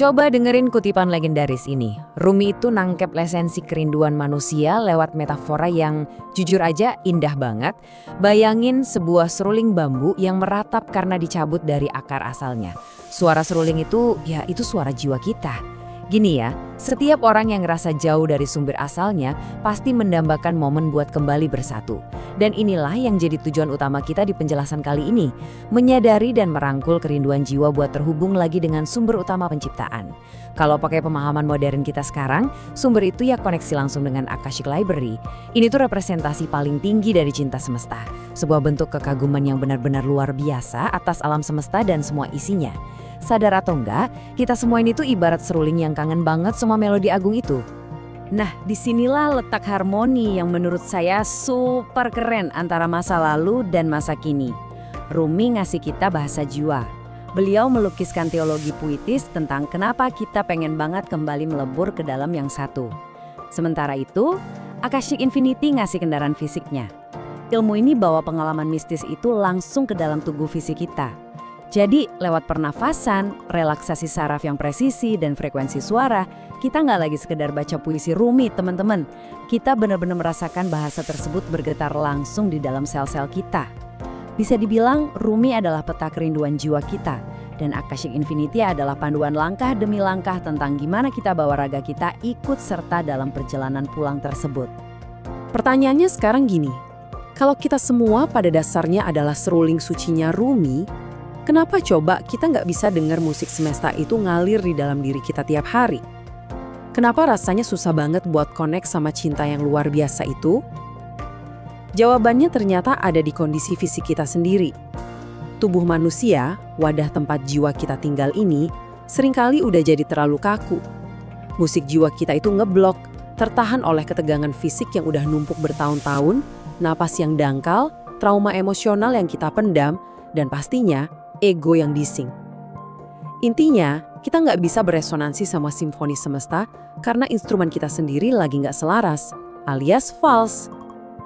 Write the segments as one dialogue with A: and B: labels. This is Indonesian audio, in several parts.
A: Coba dengerin kutipan legendaris ini. Rumi itu nangkep esensi kerinduan manusia lewat metafora yang jujur aja indah banget. Bayangin sebuah seruling bambu yang meratap karena dicabut dari akar asalnya. Suara seruling itu, ya itu suara jiwa kita. Gini ya, setiap orang yang ngerasa jauh dari sumber asalnya pasti mendambakan momen buat kembali bersatu. Dan inilah yang jadi tujuan utama kita di penjelasan kali ini. Menyadari dan merangkul kerinduan jiwa buat terhubung lagi dengan sumber utama penciptaan. Kalau pakai pemahaman modern kita sekarang, sumber itu ya koneksi langsung dengan Akashic Library. Ini tuh representasi paling tinggi dari cinta semesta. Sebuah bentuk kekaguman yang benar-benar luar biasa atas alam semesta dan semua isinya. Sadar atau enggak, kita semua ini tuh ibarat seruling yang kangen banget sama melodi agung itu. Nah, disinilah letak harmoni yang menurut saya super keren antara masa lalu dan masa kini. Rumi ngasih kita bahasa jiwa. Beliau melukiskan teologi puitis tentang kenapa kita pengen banget kembali melebur ke dalam yang satu. Sementara itu, Akashic Infinity ngasih kendaraan fisiknya. Ilmu ini bawa pengalaman mistis itu langsung ke dalam tubuh fisik kita. Jadi, lewat pernafasan, relaksasi saraf yang presisi, dan frekuensi suara, kita nggak lagi sekedar baca puisi Rumi, teman-teman. Kita benar-benar merasakan bahasa tersebut bergetar langsung di dalam sel-sel kita. Bisa dibilang, Rumi adalah peta kerinduan jiwa kita, dan Akashic Infinity adalah panduan langkah demi langkah tentang gimana kita bawa raga kita ikut serta dalam perjalanan pulang tersebut.
B: Pertanyaannya sekarang gini, kalau kita semua pada dasarnya adalah seruling sucinya Rumi, kenapa coba kita nggak bisa dengar musik semesta itu ngalir di dalam diri kita tiap hari? Kenapa rasanya susah banget buat connect sama cinta yang luar biasa itu? Jawabannya ternyata ada di kondisi fisik kita sendiri. Tubuh manusia, wadah tempat jiwa kita tinggal ini, seringkali udah jadi terlalu kaku. Musik jiwa kita itu ngeblok, tertahan oleh ketegangan fisik yang udah numpuk bertahun-tahun, napas yang dangkal, trauma emosional yang kita pendam, dan pastinya ego yang bising. Intinya, kita nggak bisa beresonansi sama simfoni semesta karena instrumen kita sendiri lagi nggak selaras, alias false.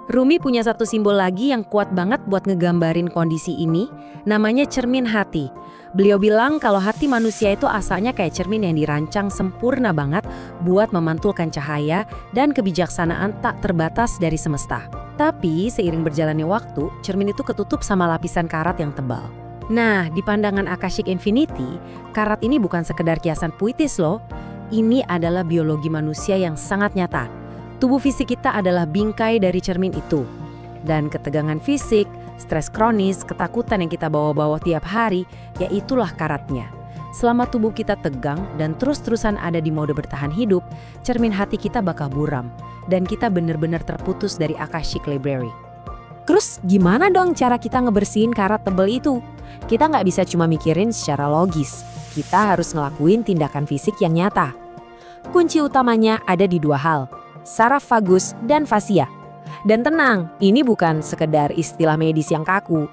A: Rumi punya satu simbol lagi yang kuat banget buat ngegambarin kondisi ini, namanya cermin hati. Beliau bilang kalau hati manusia itu asalnya kayak cermin yang dirancang sempurna banget buat memantulkan cahaya dan kebijaksanaan tak terbatas dari semesta. Tapi seiring berjalannya waktu, cermin itu ketutup sama lapisan karat yang tebal. Nah, di pandangan Akashic Infinity, karat ini bukan sekedar kiasan puitis loh. Ini adalah biologi manusia yang sangat nyata. Tubuh fisik kita adalah bingkai dari cermin itu. Dan ketegangan fisik, stres kronis, ketakutan yang kita bawa-bawa tiap hari, ya itulah karatnya. Selama tubuh kita tegang dan terus-terusan ada di mode bertahan hidup, cermin hati kita bakal buram. Dan kita benar-benar terputus dari Akashic Library. Terus gimana dong cara kita ngebersihin karat tebel itu? Kita nggak bisa cuma mikirin secara logis. Kita harus ngelakuin tindakan fisik yang nyata. Kunci utamanya ada di dua hal, saraf vagus dan fascia. Dan tenang, ini bukan sekedar istilah medis yang kaku.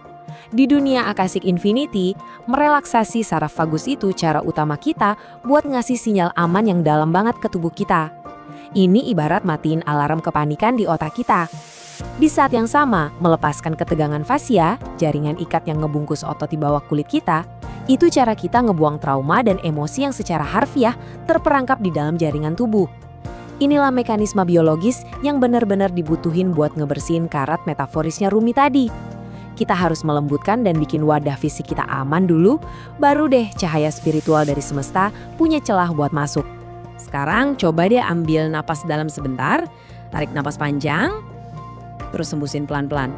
A: Di dunia Akashic Infinity, merelaksasi saraf vagus itu cara utama kita buat ngasih sinyal aman yang dalam banget ke tubuh kita. Ini ibarat matiin alarm kepanikan di otak kita. Di saat yang sama, melepaskan ketegangan fascia, jaringan ikat yang ngebungkus otot di bawah kulit kita, itu cara kita ngebuang trauma dan emosi yang secara harfiah terperangkap di dalam jaringan tubuh. Inilah mekanisme biologis yang benar-benar dibutuhin buat ngebersihin karat metaforisnya Rumi tadi. Kita harus melembutkan dan bikin wadah fisik kita aman dulu, baru deh cahaya spiritual dari semesta punya celah buat masuk. Sekarang coba deh ambil napas dalam sebentar, tarik napas panjang, terus hembusin pelan-pelan.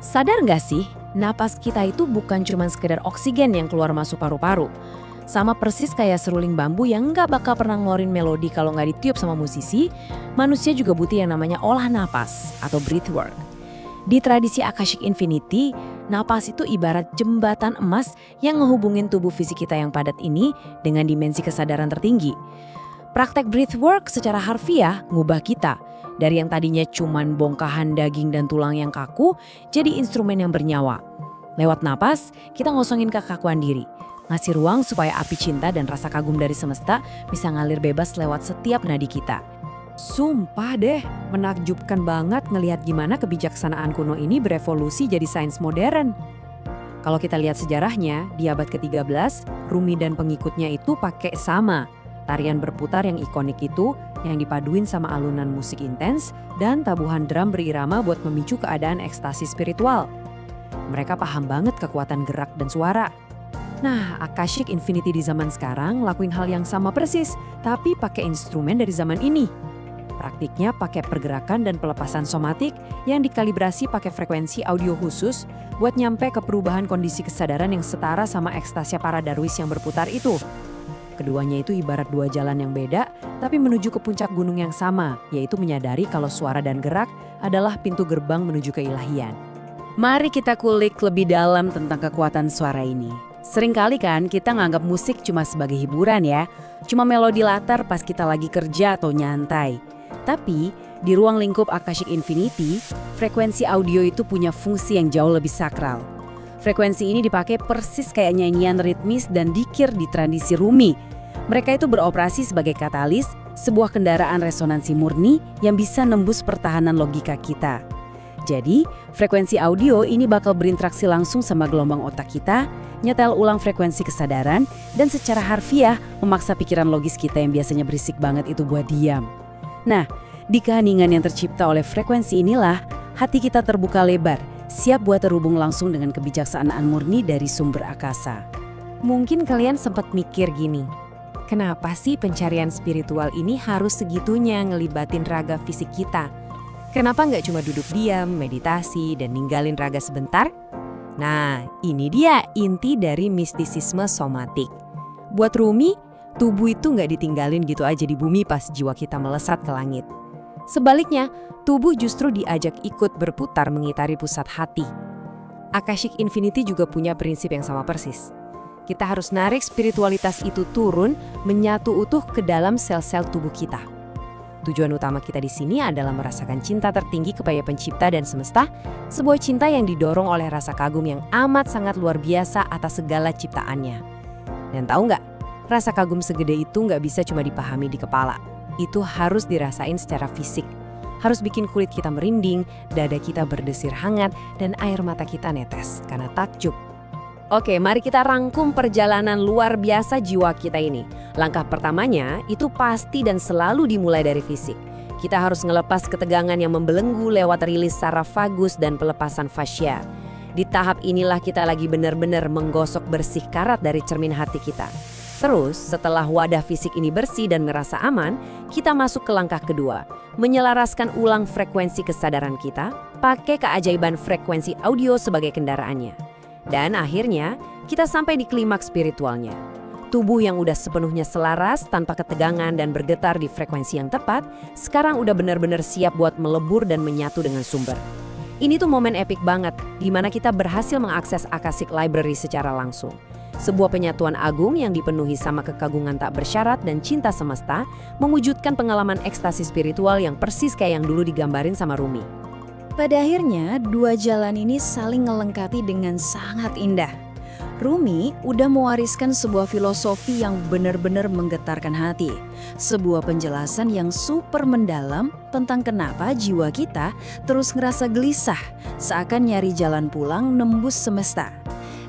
A: Sadar nggak sih, napas kita itu bukan cuma sekedar oksigen yang keluar masuk paru-paru. Sama persis kayak seruling bambu yang nggak bakal pernah ngeluarin melodi kalau nggak ditiup sama musisi, manusia juga butuh yang namanya olah napas atau breathwork. Di tradisi Akashic Infinity, napas itu ibarat jembatan emas yang ngehubungin tubuh fisik kita yang padat ini dengan dimensi kesadaran tertinggi. Praktek breathwork secara harfiah ngubah kita. Dari yang tadinya cuman bongkahan daging dan tulang yang kaku, jadi instrumen yang bernyawa. Lewat napas, kita ngosongin kekakuan diri. Ngasih ruang supaya api cinta dan rasa kagum dari semesta bisa ngalir bebas lewat setiap nadi kita. Sumpah deh, menakjubkan banget ngelihat gimana kebijaksanaan kuno ini berevolusi jadi sains modern.
B: Kalau kita lihat sejarahnya, di abad ke-13, Rumi dan pengikutnya itu pakai sama. Tarian berputar yang ikonik itu, yang dipaduin sama alunan musik intens dan tabuhan drum berirama buat memicu keadaan ekstasi spiritual. Mereka paham banget kekuatan gerak dan suara. Nah, Akashic Infinity di zaman sekarang lakuin hal yang sama persis, tapi pakai instrumen dari zaman ini. Praktiknya pakai pergerakan dan pelepasan somatik yang dikalibrasi pakai frekuensi audio khusus buat nyampe ke perubahan kondisi kesadaran yang setara sama ekstasia para darwis yang berputar itu. Keduanya itu ibarat dua jalan yang beda, tapi menuju ke puncak gunung yang sama, yaitu menyadari kalau suara dan gerak adalah pintu gerbang menuju keilahian. Mari kita kulik lebih dalam tentang kekuatan suara ini. Seringkali kan kita nganggap musik cuma sebagai hiburan ya, cuma melodi latar pas kita lagi kerja atau nyantai. Tapi di ruang lingkup Akashic Infinity, frekuensi audio itu punya fungsi yang jauh lebih sakral. Frekuensi ini dipakai persis kayak nyanyian ritmis dan dikir di tradisi Rumi. Mereka itu beroperasi sebagai katalis, sebuah kendaraan resonansi murni yang bisa nembus pertahanan logika kita. Jadi, frekuensi audio ini bakal berinteraksi langsung sama gelombang otak kita, nyetel ulang frekuensi kesadaran, dan secara harfiah memaksa pikiran logis kita yang biasanya berisik banget itu buat diam. Nah, di keheningan yang tercipta oleh frekuensi inilah, hati kita terbuka lebar, siap buat terhubung langsung dengan kebijaksanaan murni dari sumber akasa. Mungkin kalian sempat mikir gini, kenapa sih pencarian spiritual ini harus segitunya ngelibatin raga fisik kita? Kenapa nggak cuma duduk diam, meditasi, dan ninggalin raga sebentar? Nah, ini dia inti dari mistisisme somatik. Buat Rumi, tubuh itu nggak ditinggalin gitu aja di bumi pas jiwa kita melesat ke langit. Sebaliknya, tubuh justru diajak ikut berputar mengitari pusat hati. Akashic Infinity juga punya prinsip yang sama persis. Kita harus narik spiritualitas itu turun, menyatu utuh ke dalam sel-sel tubuh kita. Tujuan utama kita di sini adalah merasakan cinta tertinggi kepada pencipta dan semesta, sebuah cinta yang didorong oleh rasa kagum yang amat sangat luar biasa atas segala ciptaannya. Dan tahu nggak, rasa kagum segede itu nggak bisa cuma dipahami di kepala. Itu harus dirasain secara fisik. Harus bikin kulit kita merinding, dada kita berdesir hangat, dan air mata kita netes karena takjub. Oke, mari kita rangkum perjalanan luar biasa jiwa kita ini. Langkah pertamanya itu pasti dan selalu dimulai dari fisik. Kita harus ngelepas ketegangan yang membelenggu lewat rilis saraf vagus dan pelepasan fascia. Di tahap inilah kita lagi benar-benar menggosok bersih karat dari cermin hati kita. Terus, setelah wadah fisik ini bersih dan ngerasa aman, kita masuk ke langkah kedua, menyelaraskan ulang frekuensi kesadaran kita, pakai keajaiban frekuensi audio sebagai kendaraannya. Dan akhirnya, kita sampai di klimaks spiritualnya. Tubuh yang udah sepenuhnya selaras, tanpa ketegangan dan bergetar di frekuensi yang tepat, sekarang udah benar-benar siap buat melebur dan menyatu dengan sumber. Ini tuh momen epik banget, di mana kita berhasil mengakses Akashic Library secara langsung. Sebuah penyatuan agung yang dipenuhi sama kekagungan tak bersyarat dan cinta semesta, mewujudkan pengalaman ekstasi spiritual yang persis kayak yang dulu digambarin sama Rumi.
C: Pada akhirnya, dua jalan ini saling melengkapi dengan sangat indah. Rumi udah mewariskan sebuah filosofi yang benar-benar menggetarkan hati. Sebuah penjelasan yang super mendalam tentang kenapa jiwa kita terus ngerasa gelisah, seakan nyari jalan pulang nembus semesta.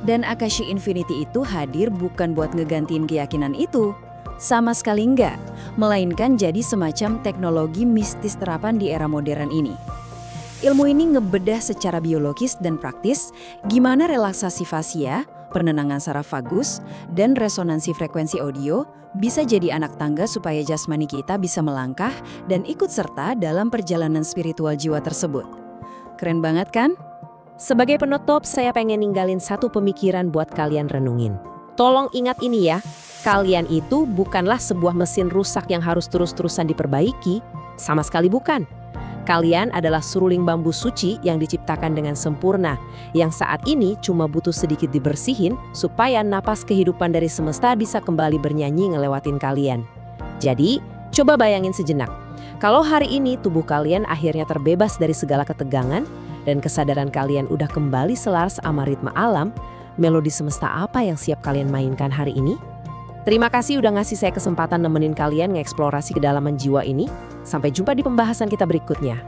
C: Dan Akashic Infinity itu hadir bukan buat ngegantiin keyakinan itu. Sama sekali enggak, melainkan jadi semacam teknologi mistis terapan di era modern ini. Ilmu ini ngebedah secara biologis dan praktis gimana relaksasi fascia, penenangan saraf vagus, dan resonansi frekuensi audio bisa jadi anak tangga supaya jasmani kita bisa melangkah dan ikut serta dalam perjalanan spiritual jiwa tersebut. Keren banget kan?
A: Sebagai penutup, saya pengen ninggalin satu pemikiran buat kalian renungin. Tolong ingat ini ya, kalian itu bukanlah sebuah mesin rusak yang harus terus-terusan diperbaiki, sama sekali bukan. Kalian adalah seruling bambu suci yang diciptakan dengan sempurna, yang saat ini cuma butuh sedikit dibersihin supaya napas kehidupan dari semesta bisa kembali bernyanyi ngelewatin kalian. Jadi, coba bayangin sejenak. Kalau hari ini tubuh kalian akhirnya terbebas dari segala ketegangan dan kesadaran kalian udah kembali selaras sama ritme alam, melodi semesta apa yang siap kalian mainkan hari ini? Terima kasih udah ngasih saya kesempatan nemenin kalian ngeksplorasi kedalaman jiwa ini. Sampai jumpa di pembahasan kita berikutnya.